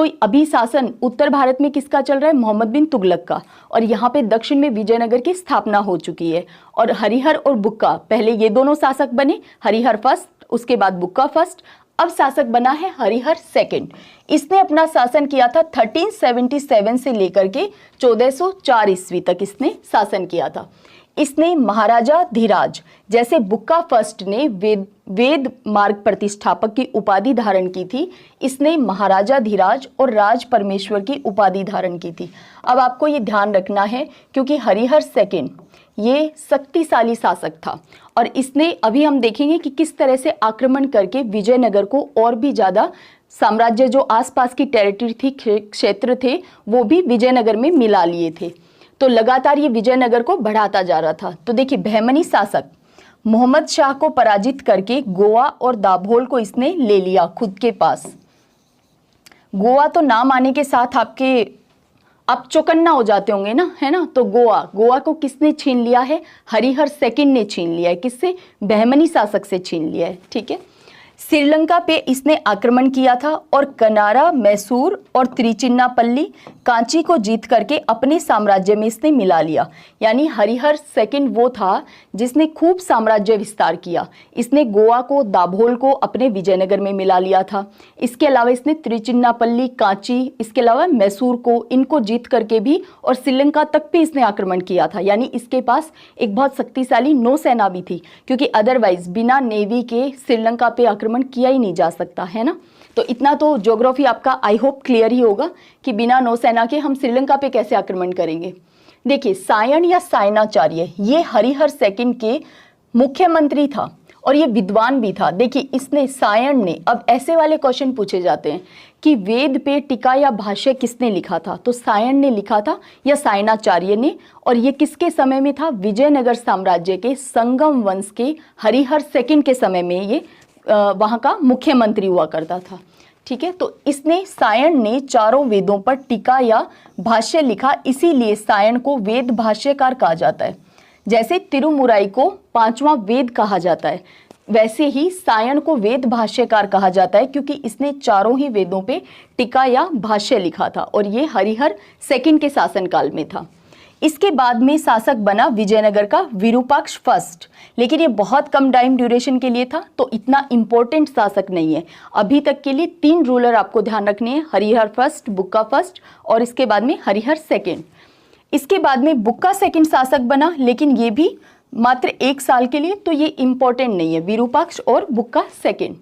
तो अभी शासन उत्तर भारत में किसका चल रहा है? मोहम्मद बिन तुगलक का। और यहाँ पे दक्षिण में विजयनगर की स्थापना हो चुकी है। और हरिहर और बुक्का, पहले ये दोनों शासक बने, हरिहर फर्स्ट, उसके बाद बुक्का फर्स्ट। अब शासक बना है हरिहर सेकंड। इसने अपना शासन किया था 1377 से लेकर के 1404 ईस्वी तक इसने शासन किया था। इसने महाराजा धीराज, जैसे बुक्का फर्स्ट ने वेद मार्ग प्रतिष्ठापक की उपाधि धारण की थी, इसने महाराजा धीराज और राज परमेश्वर की उपाधि धारण की थी। अब आपको ये ध्यान रखना है क्योंकि हरिहर सेकंड ये शक्तिशाली शासक था और इसने, अभी हम देखेंगे कि किस तरह से आक्रमण करके विजयनगर को और भी ज्यादा साम्राज्य, जो आसपास की टेरिटरी थी, क्षेत्र थे, वो भी विजयनगर में मिला लिए थे। तो लगातार ये विजयनगर को बढ़ाता जा रहा था। तो देखिए, बहमनी शासक मोहम्मद शाह को पराजित करके गोवा और दाभोल को इसने ले लिया खुद के पास। गोवा तो नाम आने के साथ आप चौकन्ना हो जाते होंगे ना, है ना। तो गोवा को किसने छीन लिया है? हरिहर सेकंड ने छीन लिया है। किससे? बहमनी शासक से छीन लिया है, ठीक है। श्रीलंका पे इसने आक्रमण किया था और कनारा, मैसूर और त्रिचिन्नापल्ली, कांची को जीत करके अपने साम्राज्य में इसने मिला लिया। यानी हरिहर सेकंड वो था जिसने खूब साम्राज्य विस्तार किया। इसने गोवा को, दाभोल को अपने विजयनगर में मिला लिया था। इसके अलावा इसने त्रिचिन्नापल्ली, कांची, इसके अलावा मैसूर को, इनको जीत करके भी, और श्रीलंका तक भी इसने आक्रमण किया था। यानी इसके पास एक बहुत शक्तिशाली नौसेना भी थी, क्योंकि अदरवाइज बिना नेवी के श्रीलंका पे आक्रमण किया ही नहीं जा सकता, है ना। तो इतना तो ज्योग्राफी आपका आई होप क्लियर ही होगा कि बिना नौसेना के हम श्रीलंका पे कैसे आक्रमण करेंगे। देखिए, सायण या सायणाचार्य ये हरिहर सेकंड के मुख्यमंत्री था और ये विद्वान भी था। देखिए, इसने, सायण ने, अब ऐसे वाले क्वेश्चन पूछे जाते हैं कि वेद पे टीका या भाष्य किसने लिखा था, तो सायण ने लिखा था या सायणाचार्य ने। और ये किसके समय में था? विजयनगर साम्राज्य के संगम वंश के हरिहर सेकंड के समय में ये वहां का मुख्यमंत्री हुआ करता था, ठीक है। तो इसने, सायण ने चारों वेदों पर टीका या भाष्य लिखा, इसीलिए सायण को वेद भाष्यकार कहा जाता है। जैसे तिरुमुराई को पांचवा वेद कहा जाता है, वैसे ही सायण को वेद भाष्यकार कहा जाता है, क्योंकि इसने चारों ही वेदों पे टीका या भाष्य लिखा था और ये हरिहर सेकंड के शासनकाल में था। इसके बाद में शासक बना विजयनगर का विरूपाक्ष फर्स्ट, लेकिन ये बहुत कम टाइम ड्यूरेशन के लिए था, तो इतना इंपॉर्टेंट शासक नहीं है। अभी तक के लिए 3 रूलर आपको ध्यान रखने हैं, हरिहर फर्स्ट, बुक्का फर्स्ट और इसके बाद में हरिहर सेकंड। इसके बाद में बुक्का सेकंड शासक बना, लेकिन ये भी मात्र 1 साल के लिए, तो ये इंपॉर्टेंट नहीं है, विरूपाक्ष और बुक्का सेकंड।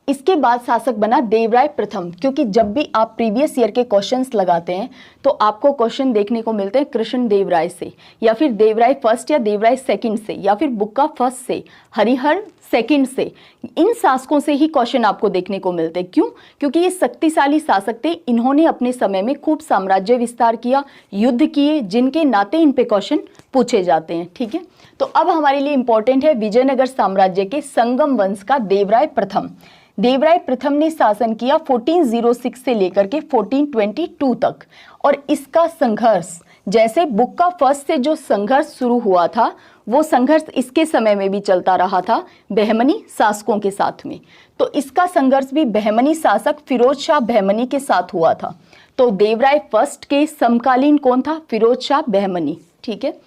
इसके बाद शासक बना देवराय प्रथम, क्योंकि जब भी आप प्रीवियस ईयर के क्वेश्चंस लगाते हैं तो आपको क्वेश्चन देखने को मिलते हैं कृष्ण देवराय से, या फिर देवराय फर्स्ट या देवराय सेकंड से, या फिर बुक्का फर्स्ट से, हरिहर सेकंड से। इन शासकों से ही क्वेश्चन आपको देखने को मिलते हैं। क्यों? क्योंकि ये शक्तिशाली शासक थे, इन्होंने अपने समय में खूब साम्राज्य विस्तार किया, युद्ध किए, जिनके नाते इन पे क्वेश्चन पूछे जाते हैं, ठीक है। तो अब हमारे लिए इंपॉर्टेंट है विजयनगर साम्राज्य के संगम वंश का देवराय प्रथम। देवराय प्रथम ने शासन किया 1406 से लेकर के 1422 तक, और इसका संघर्ष, जैसे बुक्का फर्स्ट से जो संघर्ष शुरू हुआ था, वो संघर्ष इसके समय में भी चलता रहा था बहमनी शासकों के साथ में। तो इसका संघर्ष भी बहमनी शासक फिरोज शाह बहमनी के साथ हुआ था। तो देवराय फर्स्ट के समकालीन कौन था? फिरोज शाह बहमनी, ठीक है।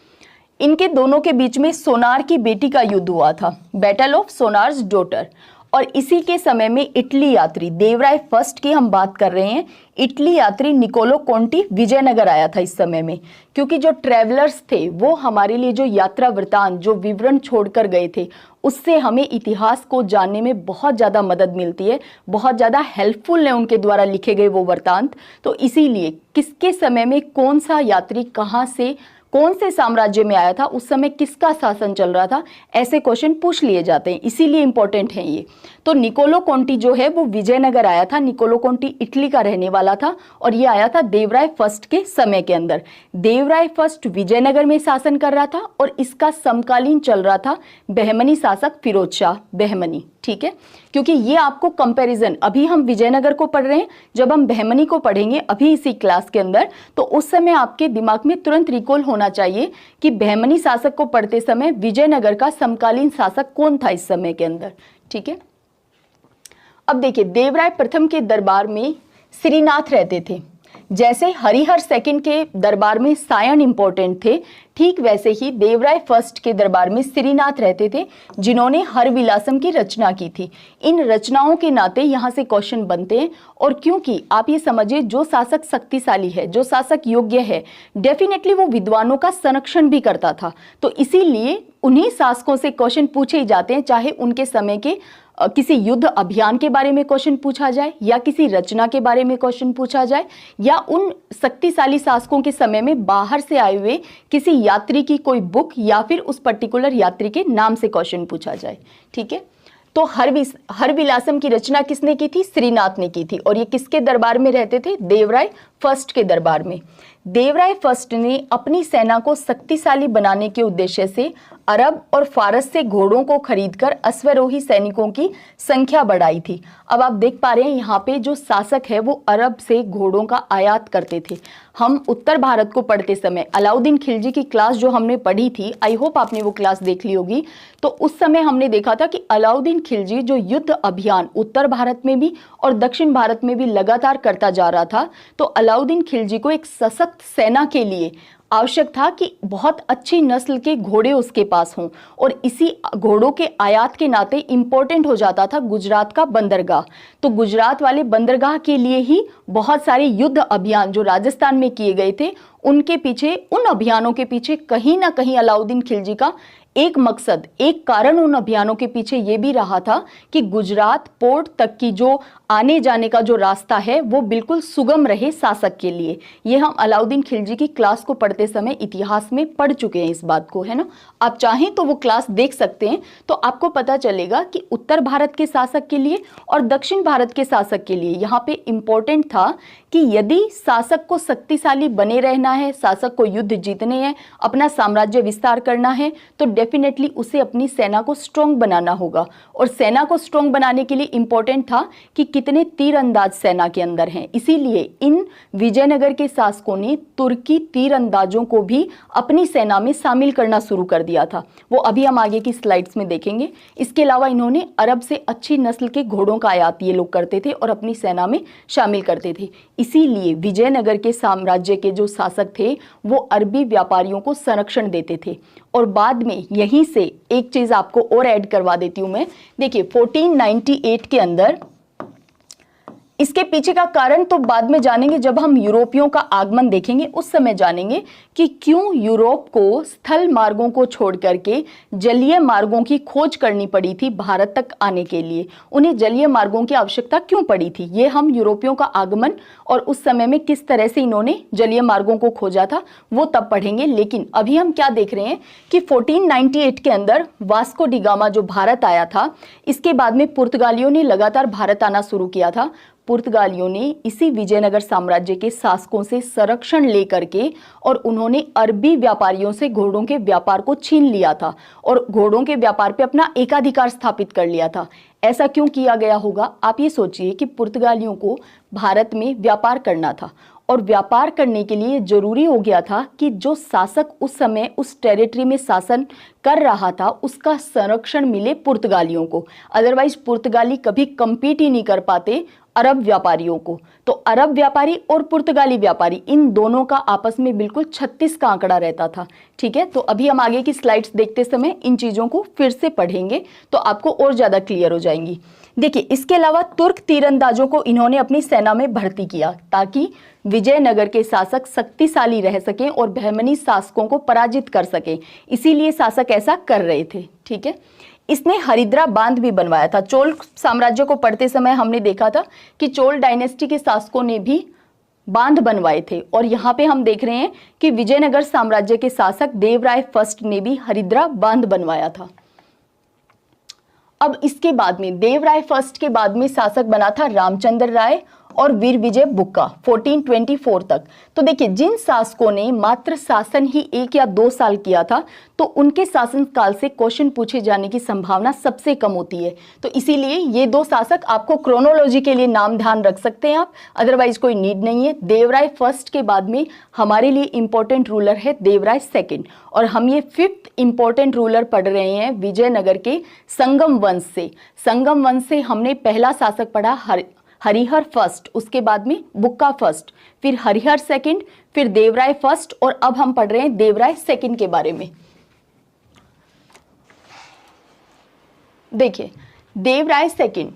इनके दोनों के बीच में सोनार की बेटी का युद्ध हुआ था, बैटल ऑफ सोनार्स डॉटर। और इसी के समय में इटली यात्री, देवराय फर्स्ट की हम बात कर रहे हैं, इटली यात्री निकोलो कोंटी विजयनगर आया था इस समय में, क्योंकि जो ट्रैवलर्स थे वो हमारे लिए जो यात्रा वृतांत, जो विवरण छोड़कर गए थे, उससे हमें इतिहास को जानने में बहुत ज़्यादा मदद मिलती है, बहुत ज़्यादा हेल्पफुल है उनके द्वारा लिखे गए वो वृतांत। तो इसीलिए किसके समय में कौन सा यात्री कहाँ से, कौन से साम्राज्य में आया था, उस समय किसका शासन चल रहा था, ऐसे क्वेश्चन पूछ लिए जाते हैं, इसीलिए इंपॉर्टेंट है ये। तो निकोलो कोंटी जो है वो विजयनगर आया था। निकोलो कोंटी इटली का रहने वाला था और ये आया था देवराय फर्स्ट के समय के अंदर। देवराय फर्स्ट विजयनगर में शासन कर रहा था और इसका समकालीन चल रहा था बहमनी शासक फिरोज शाह बहमनी, ठीक है। क्योंकि ये आपको कंपैरिजन, अभी हम विजयनगर को पढ़ रहे हैं, जब हम बहमनी को पढ़ेंगे अभी इसी क्लास के अंदर, तो उस समय आपके दिमाग में तुरंत रिकॉल होना चाहिए कि बहमनी शासक को पढ़ते समय विजयनगर का समकालीन शासक कौन था इस समय के अंदर, ठीक है। अब देखिए, देवराय प्रथम के दरबार में श्रीनाथ रहते थे। जैसे हरिहर सेकंड के दरबार में सायन इंपॉर्टेंट थे, ठीक वैसे ही देवराय फर्स्ट के दरबार में श्रीनाथ रहते थे, जिन्होंने हरविलासम की रचना की थी। इन रचनाओं के नाते यहाँ से क्वेश्चन बनते हैं। और क्योंकि आप ये समझिए, जो शासक शक्तिशाली है, जो शासक योग्य है, डेफिनेटली वो विद्वानों का संरक्षण भी करता था। तो इसीलिए उन्हीं शासकों से क्वेश्चन पूछे ही जाते हैं, चाहे उनके समय के किसी युद्ध अभियान के बारे में क्वेश्चन पूछा जाए, या किसी रचना के बारे में क्वेश्चन पूछा जाए, या उन शक्तिशाली शासकों के समय में बाहर से आए हुए किसी यात्री की कोई बुक, या फिर उस पर्टिकुलर यात्री के नाम से क्वेश्चन पूछा जाए। ठीक है, तो हरविलासम की रचना किसने की थी? श्रीनाथ ने की थी। और ये किसके दरबार में रहते थे? देवराय फर्स्ट के दरबार में। देवराय फर्स्ट ने अपनी सेना को शक्तिशाली बनाने के उद्देश्य से अरब और फारस से घोड़ों को खरीदकर अश्वारोही सैनिकों की संख्या बढ़ाई थी। अब आप देख पा रहे हैं, यहाँ पे जो शासक है वो अरब से घोड़ों का आयात करते थे। हम उत्तर भारत को पढ़ते समय अलाउद्दीन खिलजी की क्लास जो हमने पढ़ी थी, आई होप आपने वो क्लास देख ली होगी, तो उस समय हमने देखा था कि अलाउद्दीन खिलजी जो युद्ध अभियान उत्तर भारत में भी और दक्षिण भारत में भी लगातार करता जा रहा था, तो अलाउद्दीन खिलजी को एक सशक्त सेना के लिए आवश्यक था कि बहुत अच्छी नस्ल के घोड़े उसके पास हों। और इसी घोड़ों के आयात के नाते इंपॉर्टेंट हो जाता था गुजरात का बंदरगाह। तो गुजरात वाले बंदरगाह के लिए ही बहुत सारे युद्ध अभियान जो राजस्थान में किए गए थे, उनके पीछे, उन अभियानों के पीछे कहीं ना कहीं अलाउद्दीन खिलजी का एक मकसद, एक कारण उन अभियानों के पीछे ये भी रहा था कि गुजरात पोर्ट तक की जो आने जाने का जो रास्ता है वो बिल्कुल सुगम रहे शासक के लिए। ये हम अलाउद्दीन खिलजी की क्लास को पढ़ते समय इतिहास में पढ़ चुके हैं इस बात को, है ना। आप चाहें तो वो क्लास देख सकते हैं, तो आपको पता चलेगा कि उत्तर भारत के शासक के लिए और दक्षिण भारत के शासक के लिए यहाँ पे इंपॉर्टेंट था कि यदि शासक को शक्तिशाली बने रहना है, शासक को युद्ध जीतने हैं, अपना साम्राज्य विस्तार करना है, तो डेफिनेटली उसे अपनी सेना को स्ट्रॉन्ग बनाना होगा। और सेना को स्ट्रॉन्ग बनाने के लिए इंपॉर्टेंट था कि कितने तीरंदाज सेना के अंदर हैं। इसीलिए इन विजयनगर के शासकों ने तुर्की तीरंदाजों को भी अपनी सेना में शामिल करना शुरू कर दिया था। वो अभी हम आगे की स्लाइड्स में देखेंगे। इसके अलावा इन्होंने अरब से अच्छी नस्ल के घोड़ों का आयात ये लोग करते थे और अपनी सेना में शामिल करते थे। इसीलिए विजयनगर के साम्राज्य के जो शासक थे वो अरबी व्यापारियों को संरक्षण देते थे। और बाद में यहीं से एक चीज आपको और ऐड करवा देती हूं मैं। देखिए 1498 के अंदर, इसके पीछे का कारण तो बाद में जानेंगे, जब हम यूरोपियों का आगमन देखेंगे उस समय जानेंगे कि क्यों यूरोप को स्थल मार्गों को छोड़ करके जलीय मार्गों की खोज करनी पड़ी थी भारत तक आने के लिए। उन्हें जलीय मार्गों की आवश्यकता क्यों पड़ी थी, ये हम यूरोपियों का आगमन और उस समय में किस तरह से इन्होंने जलीय मार्गों को खोजा था वो तब पढ़ेंगे। लेकिन अभी हम क्या देख रहे हैं कि 1498 के अंदर वास्को डी गामा जो भारत आया था, इसके बाद में पुर्तगालियों ने लगातार भारत आना शुरू किया था। पुर्तगालियों ने इसी विजयनगर साम्राज्य के शासकों से संरक्षण लेकर के और उन्होंने अरबी व्यापारियों से घोड़ों के व्यापार को छीन लिया था और घोड़ों के व्यापार पे अपना एकाधिकार स्थापित कर लिया था। ऐसा क्यों किया गया होगा? आप ये सोचिए कि पुर्तगालियों को भारत में व्यापार करना था और व्यापार करने के लिए जरूरी हो गया था कि जो शासक उस समय उस टेरिटरी में शासन कर रहा था उसका संरक्षण मिले पुर्तगालियों को। अदरवाइज पुर्तगाली कभी कंपीट ही नहीं कर पाते अरब व्यापारियों को। तो अरब व्यापारी और पुर्तगाली व्यापारी, इन दोनों का आपस में बिल्कुल 36 का आंकड़ा रहता था। ठीक है, तो अभी हम आगे की स्लाइड्स देखते समय इन चीजों को फिर से पढ़ेंगे तो आपको और ज्यादा क्लियर हो जाएंगी। देखिए, इसके अलावा तुर्क तीरंदाजों को इन्होंने अपनी सेना में भर्ती किया ताकि विजयनगर के शासक शक्तिशाली रह सकें और बहमनी शासकों को पराजित कर सकें। इसीलिए शासक ऐसा कर रहे थे। ठीक है, इसने हरिद्रा बांध भी बनवाया था। चोल साम्राज्य को पढ़ते समय हमने देखा था कि चोल डायनेस्टी के शासकों ने भी बांध बनवाए थे और यहाँ पे हम देख रहे हैं कि विजयनगर साम्राज्य के शासक देवराय फर्स्ट ने भी हरिद्रा बांध बनवाया था। अब इसके बाद में देवराय फर्स्ट के बाद में शासक बना था रामचंद्र राय और वीर विजय बुक्का 1424 तक। तो देखिए, जिन शासकों ने मात्र शासन ही 1 या 2 साल किया था, तो उनके शासन काल से क्वेश्चन पूछे जाने की संभावना सबसे कम होती है। तो इसीलिए ये 2 शासक आपको क्रोनोलॉजी के लिए नाम ध्यान रख सकते हैं आप, अदरवाइज कोई नीड नहीं है। देवराय फर्स्ट के बाद में हमारे लिए इंपॉर्टेंट रूलर है देवराय सेकंड, और हम ये 5th इंपॉर्टेंट रूलर पढ़ रहे हैं विजयनगर के संगम वंश से। संगम वंश से हमने पहला शासक पढ़ा हरिहर फर्स्ट, उसके बाद में बुक्का फर्स्ट, फिर हरिहर सेकंड, फिर देवराय फर्स्ट, और अब हम पढ़ रहे हैं देवराय सेकंड के बारे में। देखिए, देवराय सेकंड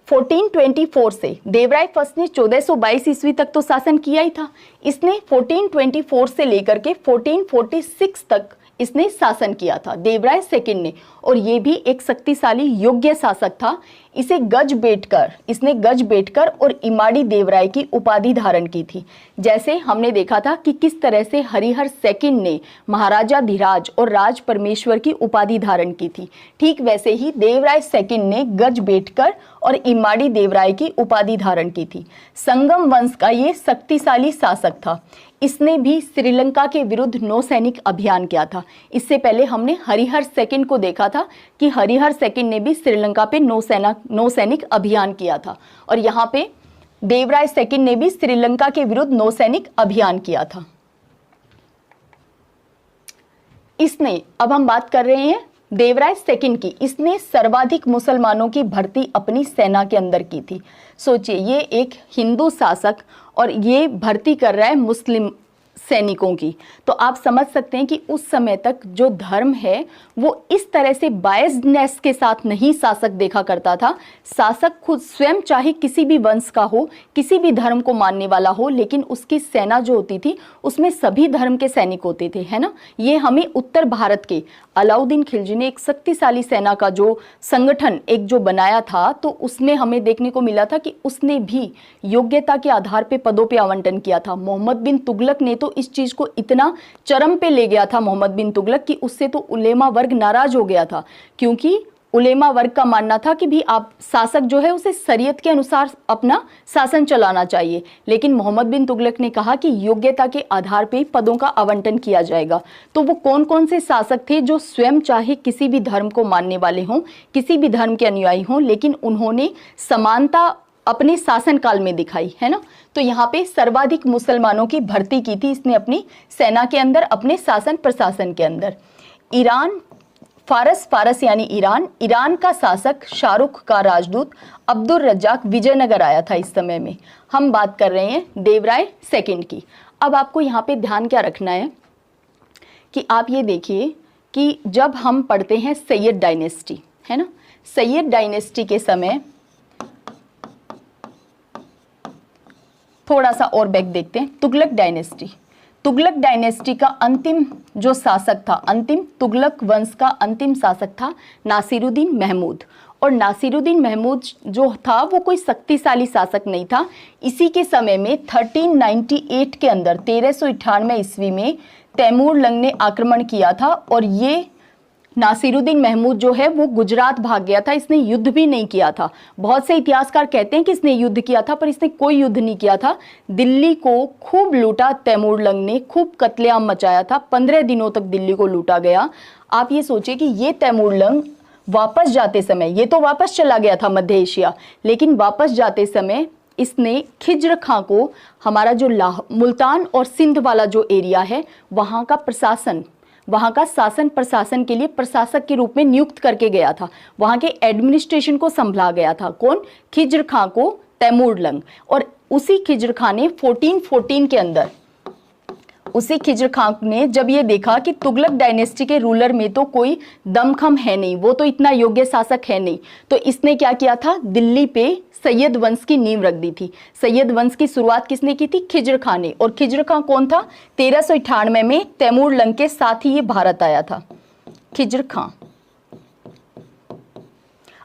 1424 से, देवराय फर्स्ट ने 1422 ईस्वी तक तो शासन किया ही था। इसने 1424 से लेकर के 1446 तक इसने शासन किया था देवराय सेकंड ने, और ये भी एक शक्तिशाली योग्य शासक था। इसने गज बेटकर और इमाड़ी देवराय की उपाधि धारण की थी। जैसे हमने देखा था कि किस तरह से हरिहर सेकंड ने महाराजा धीराज और राज परमेश्वर की उपाधि धारण की थी, ठीक वैसे ही देवराय सेकंड ने गज बेटकर और इमाड़ी देवराय की उपाधि धारण की थी। संगम वंश का ये शक्तिशाली शासक था। इसने भी श्रीलंका के विरुद्ध नौसैनिक अभियान किया था। इससे पहले हमने हरिहर सेकंड को देखा था कि हरिहर सेकंड ने भी श्रीलंका पे नौसैनिक अभियान किया था, और यहाँ पे देवराय सेकंड ने भी श्रीलंका के विरुद्ध नौसैनिक अभियान किया था। इसने, अब हम बात कर रहे हैं देवराय सेकंड की, इसने सर्वाधिक मुसलमानों की भर्ती अपनी सेना के अंदर की थी। सोचिए, ये एक हिंदू शासक और ये भर्ती कर रहा है मुस्लिम सैनिकों की, तो आप समझ सकते हैं कि उस समय तक जो धर्म है वो इस तरह से बायस्डनेस के साथ नहीं शासक देखा करता था। शासक खुद स्वयं चाहे किसी भी वंश का हो, किसी भी धर्म को मानने वाला हो, लेकिन उसकी सेना जो होती थी उसमें सभी धर्म के सैनिक होते थे, है ना। ये हमें उत्तर भारत के अलाउद्दीन खिलजी ने एक शक्तिशाली सेना का जो संगठन एक जो बनाया था, तो उसमें हमें देखने को मिला था कि उसने भी योग्यता के आधार पे पदों पे आवंटन किया था। मोहम्मद बिन तुगलक ने तो इस चीज को इतना चरम पे ले गया था, मोहम्मद बिन तुगलक, कि उससे तो उलेमा वर्ग नाराज हो गया था, क्योंकि उलेमा वर्ग का मानना था कि भी आप शासक जो है उसे शरीयत के अनुसार अपना शासन चलाना चाहिए। लेकिन मोहम्मद बिन तुगलक ने कहा कि योग्यता के आधार पे पदों का आवंटन किया जाएगा। तो वो कौन कौन से शासक थे जो स्वयं चाहे किसी भी धर्म को मानने वाले हों, किसी भी धर्म के अनुयायी हों, लेकिन उन्होंने समानता अपने शासन काल में दिखाई, है ना। तो यहाँ पे सर्वाधिक मुसलमानों की भर्ती की थी इसने अपनी सेना के अंदर, अपने शासन प्रशासन के अंदर। फारस यानी ईरान का शासक शाहरुख का राजदूत अब्दुल रज्जाक विजयनगर आया था इस समय में। हम बात कर रहे हैं देवराय सेकंड की। अब आपको यहाँ पे ध्यान क्या रखना है कि आप ये देखिए कि जब हम पढ़ते हैं सैयद डायनेस्टी, है ना, सैयद डायनेस्टी के समय, थोड़ा सा और बैक देखते हैं, तुगलक डायनेस्टी का अंतिम जो शासक था, अंतिम तुगलक वंश का अंतिम शासक था नासिरुद्दीन महमूद। और नासिरुद्दीन महमूद जो था वो कोई शक्तिशाली शासक नहीं था। इसी के समय में 1398 के अंदर 1398 ईस्वी में तैमूरलंग ने आक्रमण किया था, और ये नासिरुद्दीन महमूद जो है वो गुजरात भाग गया था। इसने युद्ध भी नहीं किया था। बहुत से इतिहासकार कहते हैं कि इसने युद्ध किया था, पर इसने कोई युद्ध नहीं किया था। दिल्ली को खूब लूटा तैमूरलंग ने, खूब कत्लेआम मचाया था। 15 दिनों तक दिल्ली को लूटा गया। आप ये सोचिए कि ये तैमूरलंग वापस जाते समय, ये तो वापस चला गया था मध्य एशिया, लेकिन वापस जाते समय इसने खिज्र खां को, हमारा जो मुल्तान और सिंध वाला जो एरिया है, वहाँ का शासन प्रशासन के लिए प्रशासक के रूप में नियुक्त करके गया था। वहां के एडमिनिस्ट्रेशन को संभाला गया था। कौन? खिज्र खां को तैमूरलंग। और उसी खिज्र खां ने 1414 के अंदर, उसी खिज्र खां ने जब ये देखा कि तुगलक डायनेस्टी के रूलर में तो कोई दमखम है नहीं, वो तो इतना योग्य शासक है नहीं, तो इसने क्या किया था, दिल्ली पे सैयद वंश की नींव रख दी थी। सैयद वंश की शुरुआत किसने की थी? खिज्र खां ने। और खिज्र खां कौन था? 1398 में तैमूरलंग के साथ ही ये भारत आया था, खिज्र खां।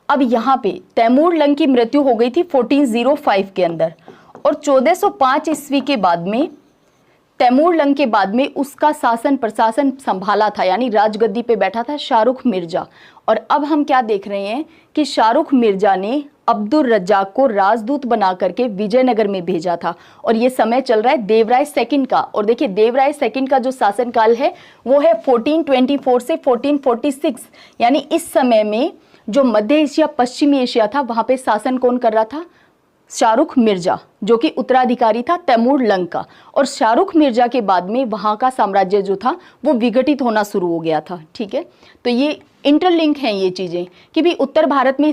अब यहाँ पे तैमूरलंग की मृत्यु हो गई थी 1405 के अंदर, और 1405 ईस्वी के बाद में, तैमूरलंग के बाद में उसका शासन प्रशासन संभाला था, यानी राजगद्दी पे बैठा था शाहरुख मिर्जा। और अब हम क्या देख रहे हैं कि शाहरुख मिर्जा ने अब्दुल रज्जाक को राजदूत बना करके विजयनगर में भेजा था। और ये समय चल रहा है देवराय सेकंड का। और देखिए देवराय सेकंड का जो शासनकाल है वो है 1424 से 1446, यानी इस समय में जो मध्य एशिया पश्चिमी एशिया था वहां पे शासन कौन कर रहा था? शाहरुख मिर्जा, जो कि उत्तराधिकारी था तैमूर लंग का। और शाहरुख मिर्जा के बाद में वहां का साम्राज्य जो था वो विघटित होना शुरू हो गया था। ठीक है, तो ये इंटरलिंक हैं ये चीजें कि भी उत्तर भारत में